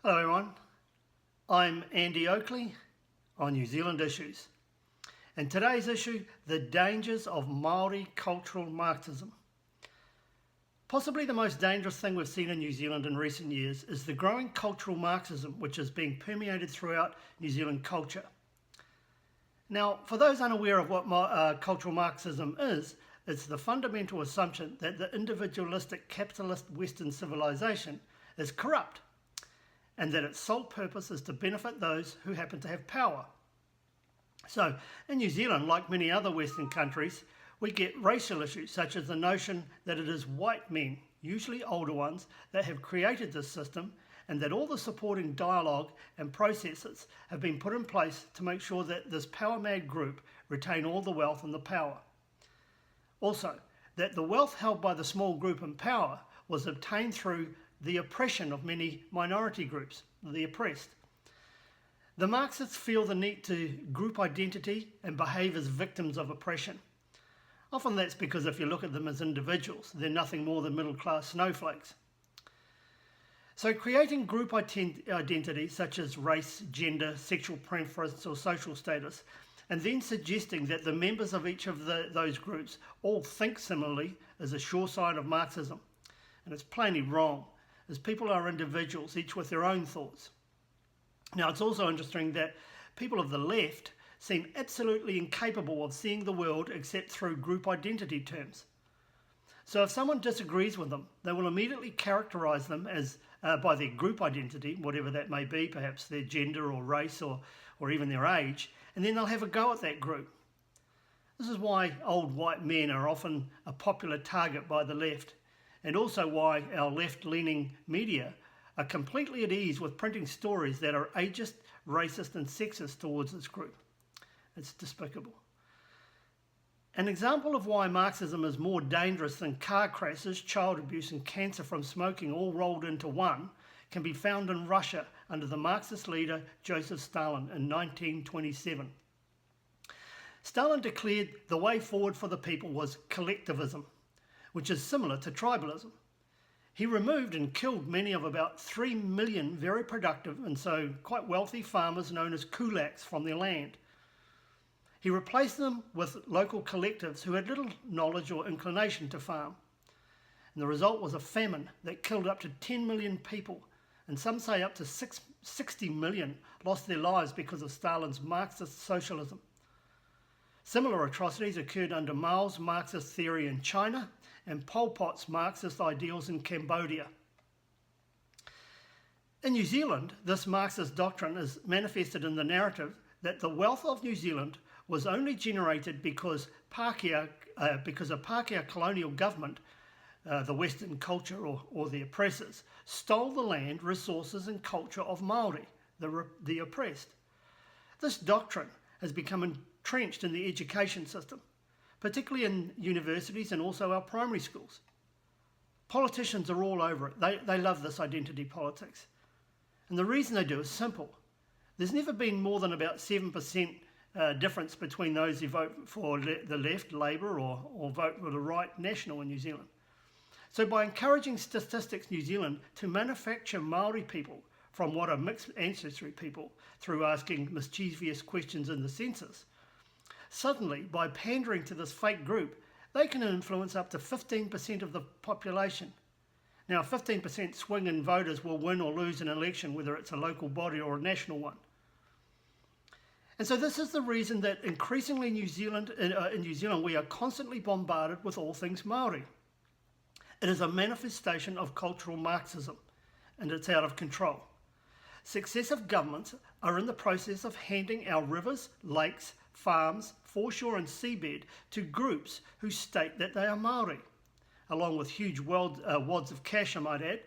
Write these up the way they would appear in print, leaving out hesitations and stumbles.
Hello everyone, I'm Andy Oakley on New Zealand Issues. And today's issue, the dangers of Maori cultural Marxism. Possibly the most dangerous thing we've seen in New Zealand in recent years is the growing cultural Marxism which is being permeated throughout New Zealand culture. Now, for those unaware of what cultural Marxism is, it's the fundamental assumption that the individualistic capitalist Western civilization is corrupt, and that its sole purpose is to benefit those who happen to have power. So, in New Zealand, like many other Western countries, we get racial issues such as the notion that it is white men, usually older ones, that have created this system, and that all the supporting dialogue and processes have been put in place to make sure that this power-mad group retain all the wealth and the power. Also, that the wealth held by the small group in power was obtained through the oppression of many minority groups, the oppressed. The Marxists feel the need to group identity and behave as victims of oppression. Often that's because if you look at them as individuals, they're nothing more than middle-class snowflakes. So creating group identity such as race, gender, sexual preference or social status, and then suggesting that the members of each of those groups all think similarly is a sure sign of Marxism. And it's plainly wrong, as people are individuals, each with their own thoughts. Now, it's also interesting that people of the left seem absolutely incapable of seeing the world except through group identity terms. So if someone disagrees with them, they will immediately characterise them as by their group identity, whatever that may be, perhaps their gender or race or even their age, and then they'll have a go at that group. This is why old white men are often a popular target by the left, and also why our left-leaning media are completely at ease with printing stories that are ageist, racist and sexist towards this group. It's despicable. An example of why Marxism is more dangerous than car crashes, child abuse and cancer from smoking all rolled into one can be found in Russia under the Marxist leader Joseph Stalin in 1927. Stalin declared the way forward for the people was collectivism, which is similar to tribalism. He removed and killed many of about 3 million very productive and so quite wealthy farmers known as kulaks from their land. He replaced them with local collectives who had little knowledge or inclination to farm. And the result was a famine that killed up to 10 million people, and some say up to 60 million lost their lives because of Stalin's Marxist socialism. Similar atrocities occurred under Mao's Marxist theory in China and Pol Pot's Marxist ideals in Cambodia. In New Zealand, this Marxist doctrine is manifested in the narrative that the wealth of New Zealand was only generated because a Pākehā colonial government, the Western culture or the oppressors, stole the land, resources and culture of Maori, the oppressed. This doctrine has become entrenched in the education system, particularly in universities and also our primary schools. Politicians are all over it. They love this identity politics. And the reason they do is simple. There's never been more than about 7% difference between those who vote for the left, Labour, or vote for the right, National in New Zealand. So by encouraging Statistics New Zealand to manufacture Maori people from what are mixed ancestry people through asking mischievous questions in the census, suddenly, by pandering to this fake group, they can influence up to 15% of the population. Now, a 15% swing in voters will win or lose an election, whether it's a local body or a national one. And so this is the reason that increasingly in New Zealand we are constantly bombarded with all things Maori. It is a manifestation of cultural Marxism, and it's out of control. Successive governments are in the process of handing our rivers, lakes, farms, foreshore and seabed to groups who state that they are Maori, along with huge wads of cash, I might add.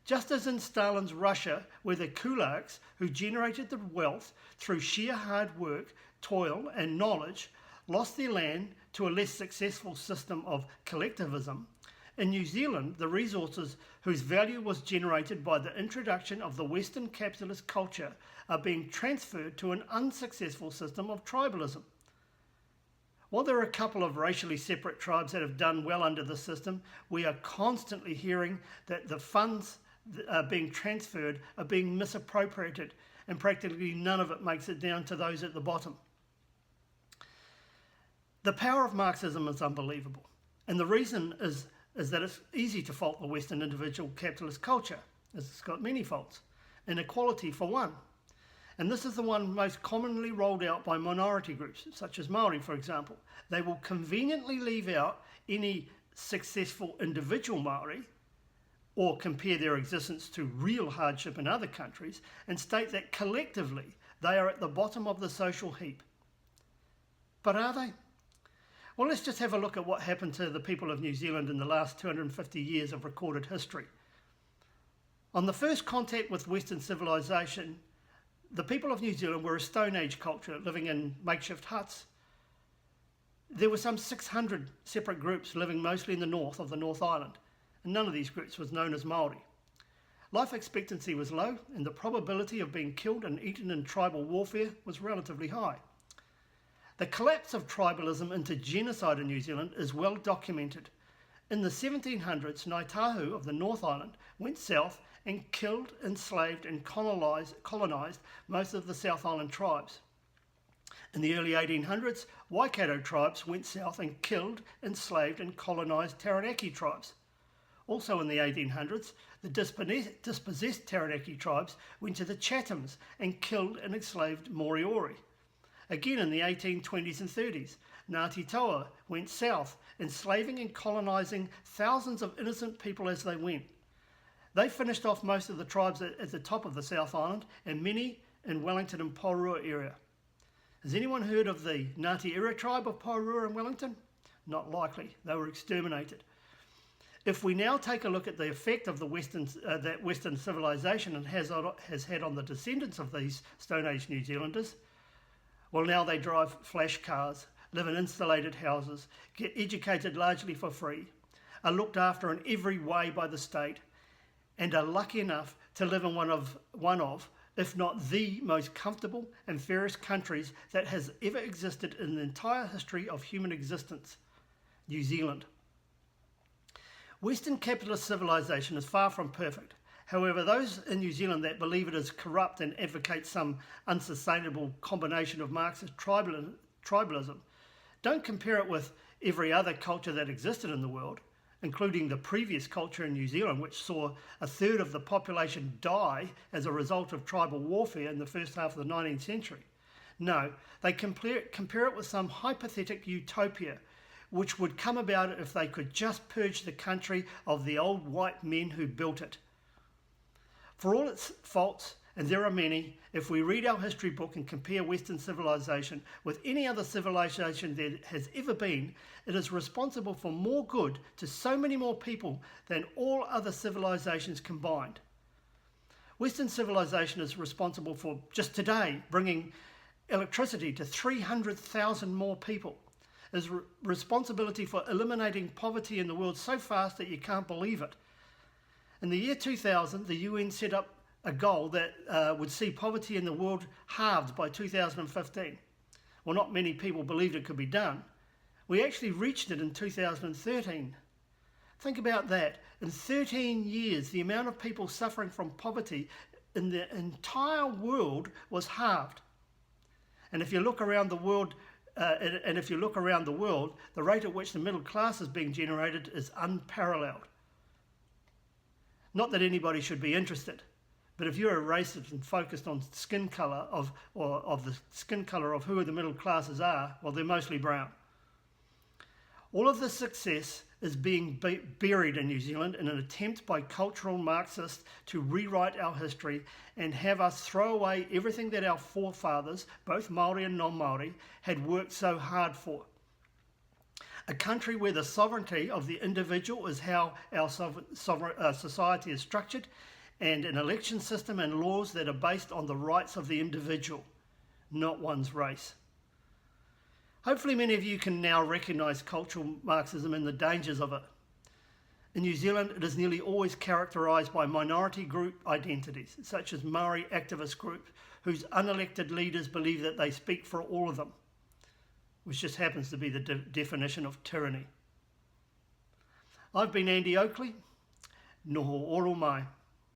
Just as in Stalin's Russia, where the kulaks, who generated the wealth through sheer hard work, toil and knowledge, lost their land to a less successful system of collectivism, in New Zealand, the resources whose value was generated by the introduction of the Western capitalist culture are being transferred to an unsuccessful system of tribalism. While there are a couple of racially separate tribes that have done well under the system, we are constantly hearing that the funds being transferred are being misappropriated, and practically none of it makes it down to those at the bottom. The power of Marxism is unbelievable, and the reason is that it's easy to fault the Western individual capitalist culture, as it's got many faults. Inequality for one, and this is the one most commonly rolled out by minority groups, such as Maori, for example. They will conveniently leave out any successful individual Maori or compare their existence to real hardship in other countries and state that collectively they are at the bottom of the social heap. But are they? Well, let's just have a look at what happened to the people of New Zealand in the last 250 years of recorded history. On the first contact with Western civilization, the people of New Zealand were a Stone Age culture living in makeshift huts. There were some 600 separate groups living mostly in the north of the North Island, and none of these groups was known as Maori. Life expectancy was low, and the probability of being killed and eaten in tribal warfare was relatively high. The collapse of tribalism into genocide in New Zealand is well documented. In the 1700s, Ngāi Tahu of the North Island went south and killed, enslaved and colonised most of the South Island tribes. In the early 1800s, Waikato tribes went south and killed, enslaved and colonised Taranaki tribes. Also in the 1800s, the dispossessed Taranaki tribes went to the Chathams and killed and enslaved Maori. Again in the 1820s and 30s, Ngāti Toa went south, enslaving and colonising thousands of innocent people as they went. They finished off most of the tribes at the top of the South Island and many in Wellington and Porirua area. Has anyone heard of the Ngāti Ira tribe of Porirua and Wellington? Not likely, they were exterminated. If we now take a look at the effect of that Western civilization has had on the descendants of these Stone Age New Zealanders, well, now they drive flash cars, live in insulated houses, get educated largely for free, are looked after in every way by the state, and are lucky enough to live in one of, if not the most comfortable and fairest countries that has ever existed in the entire history of human existence, New Zealand. Western capitalist civilization is far from perfect. However, those in New Zealand that believe it is corrupt and advocate some unsustainable combination of Marxist tribalism don't compare it with every other culture that existed in the world, including the previous culture in New Zealand, which saw a third of the population die as a result of tribal warfare in the first half of the 19th century. No, they compare it with some hypothetical utopia, which would come about if they could just purge the country of the old white men who built it. For all its faults, and there are many, if we read our history book and compare Western civilization with any other civilization there has ever been, it is responsible for more good to so many more people than all other civilizations combined. Western civilization is responsible for, just today, bringing electricity to 300,000 more people. It is responsibility for eliminating poverty in the world so fast that you can't believe it. In the year 2000, the UN set up a goal that would see poverty in the world halved by 2015. Well, not many people believed it could be done. We actually reached it in 2013. Think about that. In 13 years, the amount of people suffering from poverty in the entire world was halved. And if you look around the world, the rate at which the middle class is being generated is unparalleled. Not that anybody should be interested, but if you're a racist and focused on skin colour of the skin colour of who the middle classes are, well, they're mostly brown. All of this success is being buried in New Zealand in an attempt by cultural Marxists to rewrite our history and have us throw away everything that our forefathers, both Maori and non-Maori, had worked so hard for. A country where the sovereignty of the individual is how our society is structured, and an election system and laws that are based on the rights of the individual, not one's race. Hopefully many of you can now recognise cultural Marxism and the dangers of it. In New Zealand, it is nearly always characterised by minority group identities, such as Maori activist groups, whose unelected leaders believe that they speak for all of them, which just happens to be the definition of tyranny. I've been Andy Oakley. Noho oro mai.